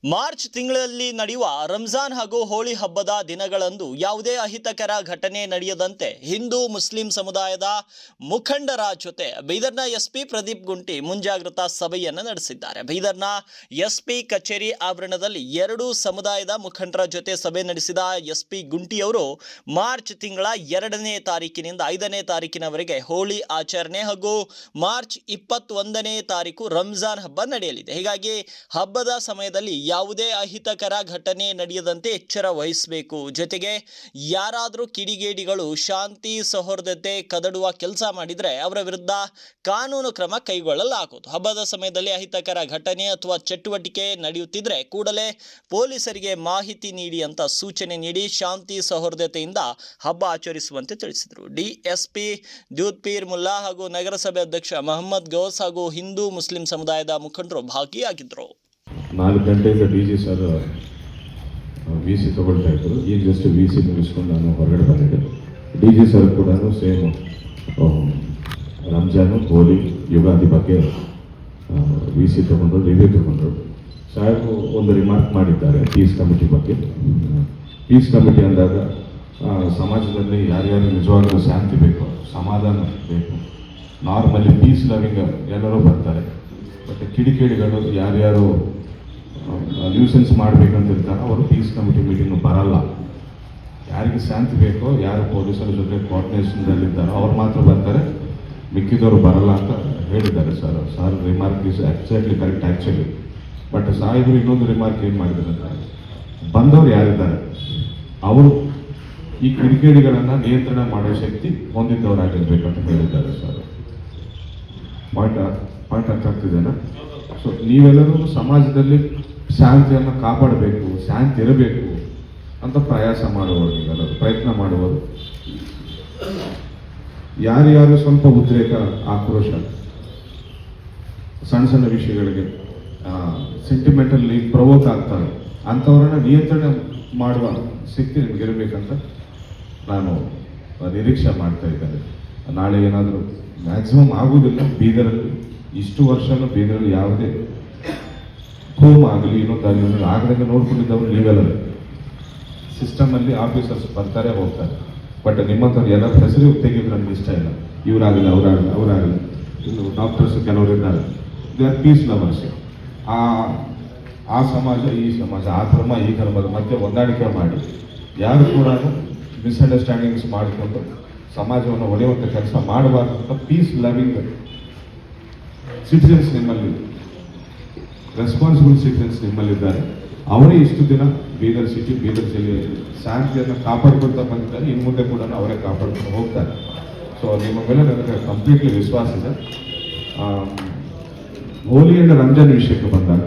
March ತಿಂಗಳಲ್ಲಿ ನಡೆಯುವ ರಂಜಾನ್ ಹಾಗೂ ಹೋಳಿ ಹಬ್ಬದ ದಿನಗಳಂದು ಯಾವುದೇ ಅಹಿತಕರ ಘಟನೆ ನಡೆಯದಂತೆ ಹಿಂದೂ ಮುಸ್ಲಿಂ ಸಮುದಾಯದ ಮುಖಂಡರ ಜೊತೆ ಬೀದರ್ನ ಎಸ್ಪಿ ಪ್ರದೀಪ್ ಗುಂಟಿ ಮುಂಜಾಗ್ರತಾ ಸಭೆಯನ್ನು ನಡೆಸಿದ್ದಾರೆ. ಬೀದರ್ನ ಎಸ್ಪಿ ಕಚೇರಿ ಆವರಣದಲ್ಲಿ ಎರಡೂ ಸಮುದಾಯದ ಮುಖಂಡರ ಜೊತೆ ಸಭೆ ನಡೆಸಿದ ಎಸ್ಪಿ ಗುಂಟಿಯವರು ಮಾರ್ಚ್ ತಿಂಗಳ 2ನೇ ತಾರೀಕಿನಿಂದ 5ನೇ ತಾರೀಕಿನವರೆಗೆ ಹೋಳಿ ಆಚರಣೆ ಹಾಗೂ ಮಾರ್ಚ್ 21ನೇ ತಾರೀಕು ರಂಜಾನ್ ಹಬ್ಬ ನಡೆಯಲಿದೆ. ಹೀಗಾಗಿ ಹಬ್ಬದ ಸಮಯದಲ್ಲಿ ಯಾವುದೇ ಅಹಿತಕರ ಘಟನೆ ನಡೆಯದಂತೆ ಎಚ್ಚರ ವಹಿಸಬೇಕು. ಜೊತೆಗೆ ಯಾರಾದರೂ ಕಿಡಿಗೇಡಿಗಳು ಶಾಂತಿ ಸೌಹಾರ್ದತೆ ಕದಡುವ ಕೆಲಸ ಮಾಡಿದರೆ ಅವರ ವಿರುದ್ಧ ಕಾನೂನು ಕ್ರಮ ಕೈಗೊಳ್ಳಲಾಗುವುದು. ಹಬ್ಬದ ಸಮಯದಲ್ಲಿ ಅಹಿತಕರ ಘಟನೆ ಅಥವಾ ಚಟುವಟಿಕೆ ನಡೆಯುತ್ತಿದ್ದರೆ ಕೂಡಲೇ ಪೊಲೀಸರಿಗೆ ಮಾಹಿತಿ ನೀಡಿ ಅಂತ ಸೂಚನೆ ನೀಡಿ ಶಾಂತಿ ಸೌಹಾರ್ದತೆಯಿಂದ ಹಬ್ಬ ಆಚರಿಸುವಂತೆ ತಿಳಿಸಿದರು. ಡಿಎಸ್ಪಿ ದ್ಯೂತ್ಪೀರ್ ಮುಲ್ಲಾ ಹಾಗೂ ನಗರಸಭೆ ಅಧ್ಯಕ್ಷ ಮೊಹಮ್ಮದ್ ಗೌಸ್ ಹಾಗೂ ಹಿಂದೂ ಮುಸ್ಲಿಂ ಸಮುದಾಯದ ಮುಖಂಡರು ಭಾಗಿಯಾಗಿದ್ದರು. 4 ಗಂಟೆಯಿಂದ ಡಿ.ಜಿ. Sir VC. ತಗೊಳ್ತಾ ಇದ್ರು. ಈಗ ಜಸ್ಟ್ ವಿ.ಸಿ. ಮುಗಿಸ್ಕೊಂಡು ನಾನು ಹೊರಗಡೆ ಬಂದಿದ್ದೆ. ಡಿ.ಜಿ. ಸರ್ ಕೂಡ ಸೇಮ್ ರಂಜಾನು ಹೋಳಿ ಯುಗಾದಿ ಬಗ್ಗೆ ವಿ.ಸಿ. ತಗೊಂಡು ರಿವ್ಯೂ ತಗೊಂಡ್ರು. ಸಾಹೇಬರು ಒಂದು ರಿಮಾರ್ಕ್ ಮಾಡಿದ್ದಾರೆ ಪೀಸ್ ಕಮಿಟಿ ಬಗ್ಗೆ. ಪೀಸ್ ಕಮಿಟಿ ಅಂದಾಗ ಸಮಾಜದಲ್ಲಿ ಯಾರ್ಯಾರು ನಿಜವಾಗ್ಲೂ ಶಾಂತಿ ಬೇಕು, ಸಮಾಧಾನ ಬೇಕು, ನಾರ್ಮಲಿ ಪೀಸ್ ಲವಿಂಗ್ ಎಲ್ಲರೂ ಬರ್ತಾರೆ. ಬಟ್ ಕಿಡಿಗೇಡಿಗಳು ಯಾರ್ಯಾರು ನ್ಯೂಸೆನ್ಸ್ ಮಾಡಬೇಕಂತ ಇರ್ತಾರೆ ಅವರು ಪೀಸ್ ಕಮಿಟಿ ಮೀಟಿಂಗ್ ಬರಲ್ಲ. ಯಾರಿಗೆ ಶಾಂತಿ ಬೇಕೋ, ಯಾರು ಪೊಲೀಸರ ಜೊತೆ ಕೋಆರ್ಡಿನೇಷನ್ದಲ್ಲಿದ್ದಾರೋ ಅವ್ರು ಮಾತ್ರ ಬರ್ತಾರೆ, ಮಿಕ್ಕಿದವರು ಬರಲ್ಲ ಅಂತ ಹೇಳಿದ್ದಾರೆ sir. Sir remark is exactly correct actually. But ಸಾಹೇಬರು ಇನ್ನೊಂದು ರಿಮಾರ್ಕ್ ಏನು ಮಾಡಿದ್ದಾರೆ ಅಂತ, ಬಂದವರು ಯಾರಿದ್ದಾರೆ ಅವರು ಈ ಕಿಡಿಗೇಡಿಗಳನ್ನು ನಿಯಂತ್ರಣ ಮಾಡೋ ಶಕ್ತಿ ಹೊಂದಿದ್ದವರಾಗಿರ್ಬೇಕಂತ ಹೇಳಿದ್ದಾರೆ ಸರ್. ಪಾಯಿಂಟ್ ಅರ್ಥ ಆಗ್ತಿದೆನಾ? ಸೊ ನೀವೆಲ್ಲರೂ ಸಮಾಜದಲ್ಲಿ ಶಾಂತಿಯನ್ನು ಕಾಪಾಡಬೇಕು, ಶಾಂತಿ ಇರಬೇಕು ಅಂತ ಪ್ರಯಾಸ ಮಾಡುವವರು, ನೀವೆಲ್ಲರೂ ಪ್ರಯತ್ನ ಮಾಡುವರು. ಯಾರ್ಯಾರು ಸ್ವಲ್ಪ ಉದ್ರೇಕ, ಆಕ್ರೋಶ, ಸಣ್ಣ ಸಣ್ಣ ವಿಷಯಗಳಿಗೆ ಸೆಂಟಿಮೆಂಟಲ್ಲಿ ಪ್ರವೋಕ್ ಆಗ್ತಾರೆ, ಅಂಥವ್ರನ್ನ ನಿಯಂತ್ರಣ ಮಾಡುವ ಶಕ್ತಿ ನಿಮಗಿರಬೇಕಂತ ನಾನು ನಿರೀಕ್ಷೆ ಮಾಡ್ತಾ ಇದ್ದೇನೆ. ನಾಳೆ ಏನಾದರೂ ಮ್ಯಾಕ್ಸಿಮಮ್ ಆಗುವುದಿಲ್ಲ. ಬೀದರಲ್ಲಿ ಇಷ್ಟು ವರ್ಷನೂ ಬೀದರಲ್ಲಿ ಯಾವುದೇ ಹೋಮ್ ಆಗಲಿ ಇನ್ನೊಂದಾಗಲಿ ಆಗದಂಗೆ ನೋಡ್ಕೊಂಡಿದ್ದವರು ನೀವೆಲ್ಲರೂ. ಸಿಸ್ಟಮಲ್ಲಿ ಆಫೀಸರ್ಸ್ ಬರ್ತಾರೆ ಹೋಗ್ತಾರೆ. ಬಟ್ ನಿಮ್ಮಂಥವ್ರು ಎಲ್ಲ ಹೆಸರು ತೆಗೆದ್ರೆ ನಮ್ಗೆ ಇಷ್ಟ ಇಲ್ಲ. ಇವರಾಗಲಿ ಅವರಾಗಲಿ ಇನ್ನು ಡಾಕ್ಟರ್ಸ್ ಕೆಲವರು ಇದ್ದಾರೆ. They are peace lovers. ಆ ಸಮಾಜ ಈ ಸಮಾಜ, ಆ ಧರ್ಮ ಈ ಧರ್ಮದ ಮಧ್ಯೆ ಹೊಂದಾಣಿಕೆ ಮಾಡಿ ಯಾರು ಕೂಡ ಮಿಸ್ಅಂಡರ್ಸ್ಟ್ಯಾಂಡಿಂಗ್ಸ್ ಮಾಡಿಕೊಂಡು ಸಮಾಜವನ್ನು ಒಡೆಯುವಂಥ ಕೆಲಸ ಮಾಡಬಾರ್ದು ಅಂತ ಪೀಸ್ ಲವಿಂಗ್ ಸಿಟಿಸನ್ಸ್ ನಿಮ್ಮಲ್ಲಿ, ರೆಸ್ಪಾನ್ಸಿಬಲ್ ಸಿಟಿಸನ್ಸ್ ನಿಮ್ಮಲ್ಲಿದ್ದಾರೆ. ಅವರೇ ಇಷ್ಟು ದಿನ ಬೀದರ್ ಸಿಟಿ, ಬೀದರ್ ಜಿಲ್ಲೆಯಲ್ಲಿ ಶಾಂತಿಯನ್ನು ಕಾಪಾಡ್ಕೊಳ್ತಾ ಬಂದಿದ್ದಾರೆ. ಇನ್ನು ಮುಂದೆ ಕೂಡ ಅವರೇ ಕಾಪಾಡ್ಕೊಂಡು ಹೋಗ್ತಾರೆ. ಸೊ ನಿಮ್ಮ ಮೇಲೆ ನನಗೆ ಕಂಪ್ಲೀಟ್ಲಿ ವಿಶ್ವಾಸ ಇದೆ. ಹೋಲಿ ಆ್ಯಂಡ್ ರಂಜಾನ್ ವಿಷಯಕ್ಕೆ ಬಂದಾಗ